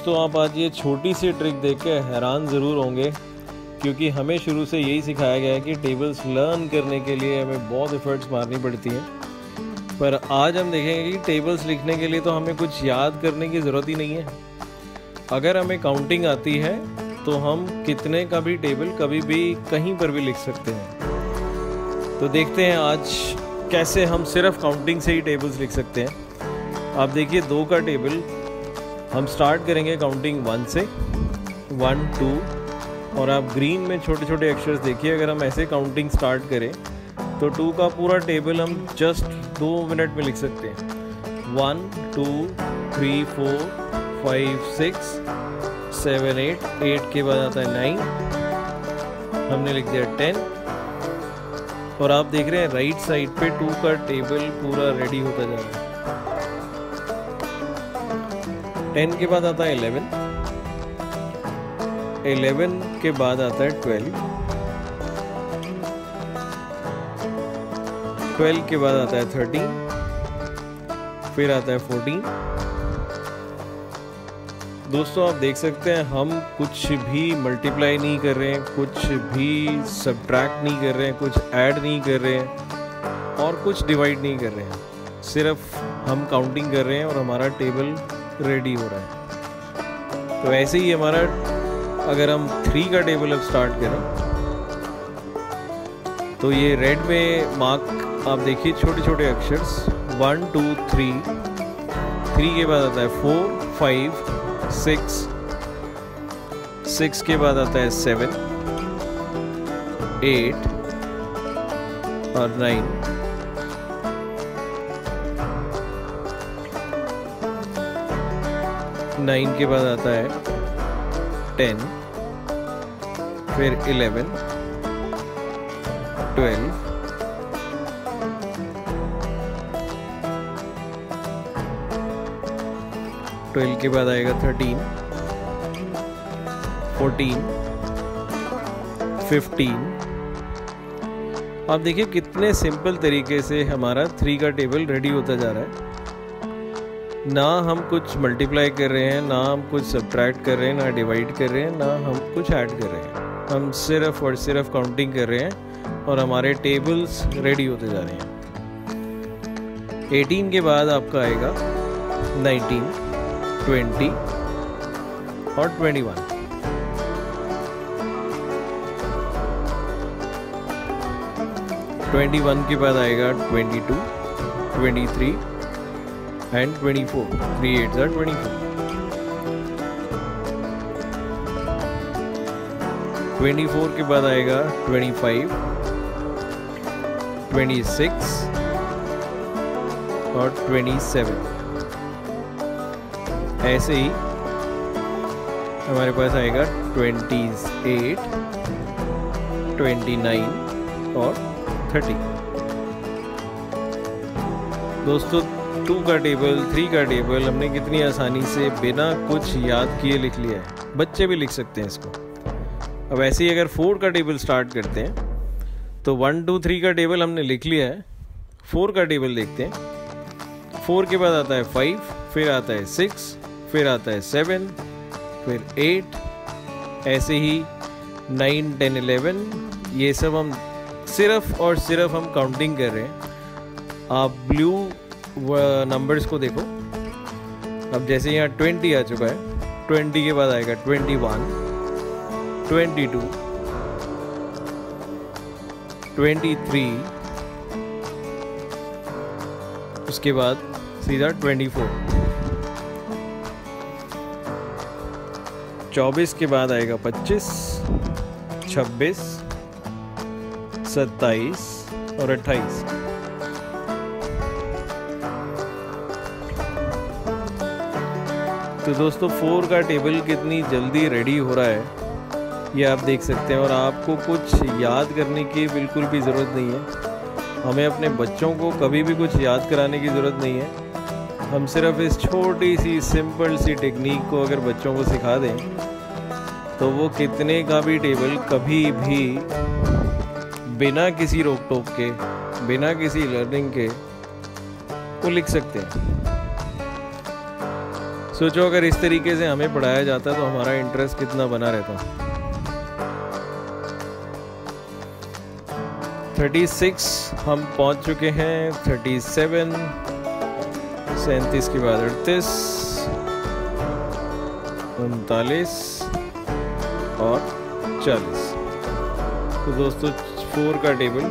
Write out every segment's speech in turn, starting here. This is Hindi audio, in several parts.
दोस्तों आप आज ये छोटी सी ट्रिक देख के हैरान ज़रूर होंगे, क्योंकि हमें शुरू से यही सिखाया गया है कि टेबल्स लर्न करने के लिए हमें बहुत एफर्ट्स मारनी पड़ती हैं। पर आज हम देखेंगे कि टेबल्स लिखने के लिए तो हमें कुछ याद करने की ज़रूरत ही नहीं है। अगर हमें काउंटिंग आती है तो हम कितने का भी टेबल कभी भी कहीं पर भी लिख सकते हैं। तो देखते हैं आज कैसे हम सिर्फ काउंटिंग से ही टेबल्स लिख सकते हैं। आप देखिए 2 का टेबल हम स्टार्ट करेंगे काउंटिंग 1 से, 1 2, और आप ग्रीन में छोटे छोटे अक्षर देखिए। अगर हम ऐसे काउंटिंग स्टार्ट करें तो 2 का पूरा टेबल हम जस्ट 2 मिनट में लिख सकते हैं। 1 2 3 4 5 6 7 8 के बाद आता है 9, हमने लिख दिया 10। और आप देख रहे हैं राइट साइड पे 2 का टेबल पूरा रेडी होता जा रहा है। 10 के बाद आता है 11, 11 के बाद आता है 12, 12 के बाद आता है 13, फिर आता है 14। दोस्तों आप देख सकते हैं हम कुछ भी मल्टीप्लाई नहीं कर रहे हैं, कुछ भी सब्ट्रैक्ट नहीं कर रहे हैं, कुछ ऐड नहीं कर रहे हैं और कुछ डिवाइड नहीं कर रहे हैं। सिर्फ हम काउंटिंग कर रहे हैं और हमारा टेबल रेडी हो रहा है। तो ऐसे ही हमारा अगर हम 3 का टेबल अब स्टार्ट करें तो ये रेड में मार्क आप देखिए छोटे छोटे अक्षर्स 1 2 3, 3 के बाद आता है 4 5 6, 6 के बाद आता है 7 8 और 9। नाइन के बाद आता है 10, फिर 11 12 12 के बाद आएगा 13 14 15। आप देखिए कितने सिंपल तरीके से हमारा 3 का टेबल रेडी होता जा रहा है। ना हम कुछ मल्टीप्लाई कर रहे हैं, ना हम कुछ सब्ट्रैक्ट कर रहे हैं, ना डिवाइड कर रहे हैं, ना हम कुछ ऐड कर रहे हैं। हम सिर्फ और सिर्फ काउंटिंग कर रहे हैं और हमारे टेबल्स रेडी होते जा रहे हैं। 18 के बाद आपका आएगा 19 20 और 21। 21 के बाद आएगा 22 23 and 24, 3 8s are 24। 24 के बाद आएगा 25 26 और 27। ऐसे ही हमारे पास आएगा 28 29 और 30। दोस्तों 2 का टेबल 3 का टेबल हमने कितनी आसानी से बिना कुछ याद किए लिख लिया है। बच्चे भी लिख सकते हैं इसको। अब ऐसे ही अगर 4 का टेबल स्टार्ट करते हैं तो 1 2 3 का टेबल हमने लिख लिया है। 4 का टेबल देखते हैं। 4 के बाद आता है 5, फिर आता है 6, फिर आता है 7, फिर 8, ऐसे ही 9 10 11। ये सब हम सिर्फ और सिर्फ हम काउंटिंग कर रहे हैं। आप ब्लू नंबर्स को देखो। अब जैसे यहाँ 20 आ चुका है, 20 के बाद आएगा 21 22 23, उसके बाद सीधा 24। 24 के बाद आएगा 25 26 27 और 28। तो दोस्तों 4 का टेबल कितनी जल्दी रेडी हो रहा है ये आप देख सकते हैं। और आपको कुछ याद करने की बिल्कुल भी ज़रूरत नहीं है। हमें अपने बच्चों को कभी भी कुछ याद कराने की ज़रूरत नहीं है। हम सिर्फ इस छोटी सी सिंपल सी टेक्निक को अगर बच्चों को सिखा दें तो वो कितने का भी टेबल कभी भी बिना किसी रोक टोक के, बिना किसी लर्निंग के वो लिख सकते हैं। सोचो अगर इस तरीके से हमें पढ़ाया जाता तो हमारा इंटरेस्ट कितना बना रहता। 36 हम पहुंच चुके हैं। 37, 37 के बाद 38, 39 और 40। तो दोस्तों 4 का टेबल,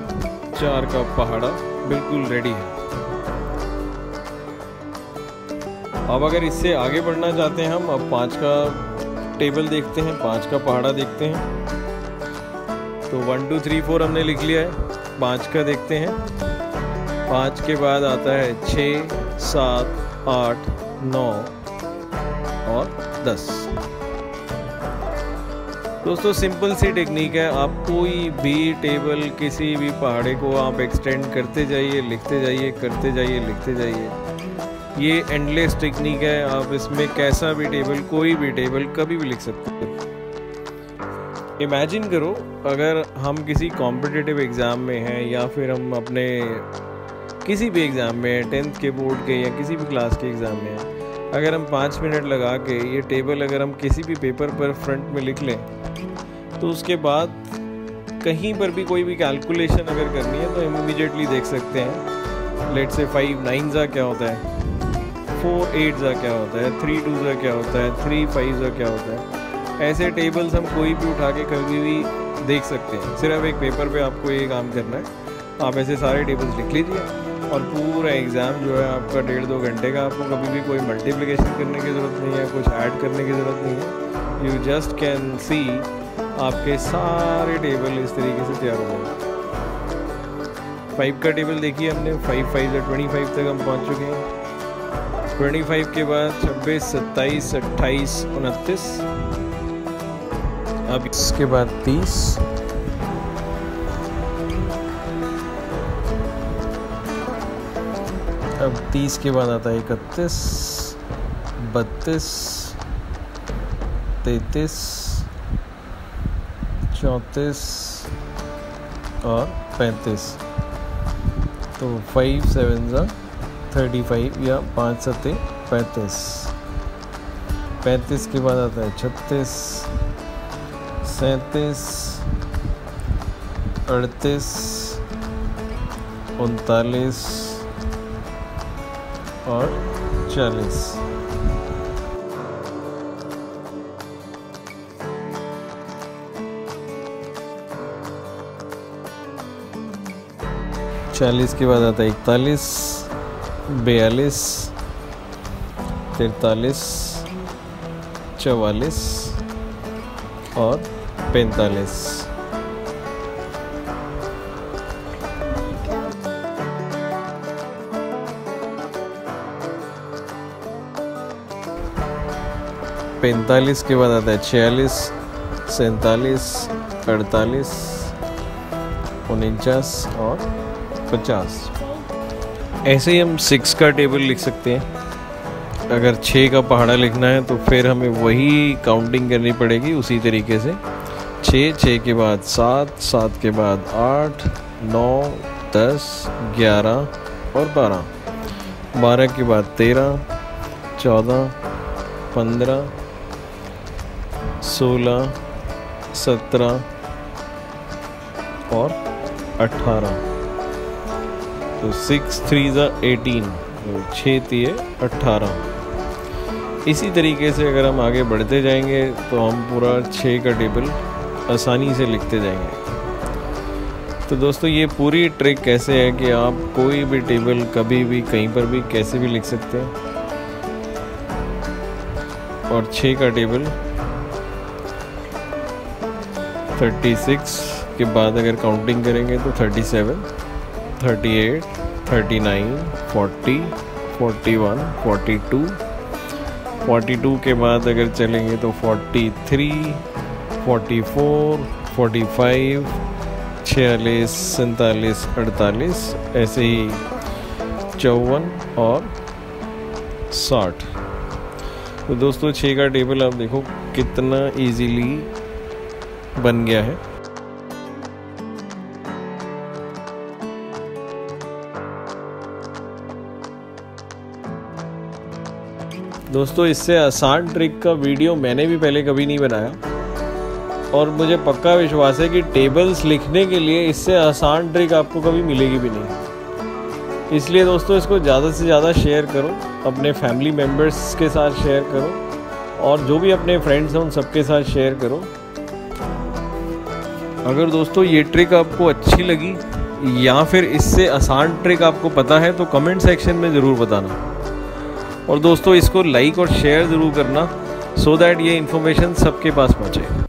4 का पहाड़ा बिल्कुल रेडी है। अब अगर इससे आगे बढ़ना चाहते हैं हम, अब 5 का टेबल देखते हैं, 5 का पहाड़ा देखते हैं। तो 1 2 3 4 हमने लिख लिया है। 5 का देखते हैं। 5 के बाद आता है 6, 7, 8, 9 और 10। दोस्तों सिंपल सी टेक्निक है, आप कोई भी टेबल किसी भी पहाड़े को आप एक्सटेंड करते जाइए, लिखते जाइए, करते जाइए, लिखते जाइए। ये एंडलेस टेक्निक है। आप इसमें कैसा भी टेबल, कोई भी टेबल कभी भी लिख सकते हैं। इमेजिन करो अगर हम किसी कॉम्पिटिटिव एग्ज़ाम में हैं या फिर हम अपने किसी भी एग्ज़ाम में, 10th के बोर्ड के या किसी भी क्लास के एग्ज़ाम में हैं, अगर हम 5 मिनट लगा के ये टेबल अगर हम किसी भी पेपर पर फ्रंट में लिख लें, तो उसके बाद कहीं पर भी कोई भी कैलकुलेशन अगर करनी है तो हम इमीडिएटली देख सकते हैं। लेट से 5 9 जा क्या होता है, 4 8 जा क्या होता है, 3 2 जा क्या होता है, 3 5 जा क्या होता है। ऐसे टेबल्स हम कोई भी उठा के कभी भी देख सकते हैं। सिर्फ एक पेपर पे आपको ये काम करना है, आप ऐसे सारे टेबल्स लिख लीजिए और पूरा एग्ज़ाम जो है आपका 1.5-2 घंटे का। आपको कभी भी कोई मल्टीप्लिकेशन करने की ज़रूरत नहीं है, कुछ ऐड करने की ज़रूरत नहीं है। यू जस्ट कैन सी आपके सारे टेबल इस तरीके से तैयार हो जाएंगे। 5 का टेबल देखिए हमने, 5 5 से 25 तक हम पहुँच चुके हैं। 25 के बाद 26, 27, 28, 29। अब इसके बाद 30, अब 30 के बाद आता है 31, 32, 33, 34 और 35। तो 5 7 35 या 5 7 35। 35 के बाद आता है 36, 37, 38, 39 और 40। के बाद आता है 41, 42, 43, 44 और 45। के बाद आता है 46, 47, 48, 49 और 50। ऐसे ही हम 6 का टेबल लिख सकते हैं। अगर 6 का पहाड़ा लिखना है तो फिर हमें वही काउंटिंग करनी पड़ेगी उसी तरीके से। 6 के बाद 7, 7 के बाद 8, 9, 10, 11 और 12, 12 के बाद 13, 14, 15, 16, 17 और 18। तो 6 3 18, 6 3 18। इसी तरीके से अगर हम आगे बढ़ते जाएंगे तो हम पूरा 6 का टेबल आसानी से लिखते जाएंगे। तो दोस्तों ये पूरी ट्रिक कैसे है कि आप कोई भी टेबल कभी भी कहीं पर भी कैसे भी लिख सकते हैं। और 6 का टेबल 36 के बाद अगर काउंटिंग करेंगे तो 37, 38, 39, 40, 41, 42, 42 के बाद अगर चलेंगे तो 43, 44, 45, 46, 47, 48, ऐसे ही 54 और 60। तो दोस्तों 6 का टेबल आप देखो कितना इजीली बन गया है। दोस्तों इससे आसान ट्रिक का वीडियो मैंने भी पहले कभी नहीं बनाया और मुझे पक्का विश्वास है कि टेबल्स लिखने के लिए इससे आसान ट्रिक आपको कभी मिलेगी भी नहीं। इसलिए दोस्तों इसको ज़्यादा से ज़्यादा शेयर करो, अपने फैमिली मेम्बर्स के साथ शेयर करो और जो भी अपने फ्रेंड्स हैं उन सबके साथ शेयर करो। अगर दोस्तों ये ट्रिक आपको अच्छी लगी या फिर इससे आसान ट्रिक आपको पता है तो कमेंट सेक्शन में ज़रूर बताना और दोस्तों इसको लाइक और शेयर ज़रूर करना सो दैट ये इन्फॉर्मेशन सबके पास पहुँचे।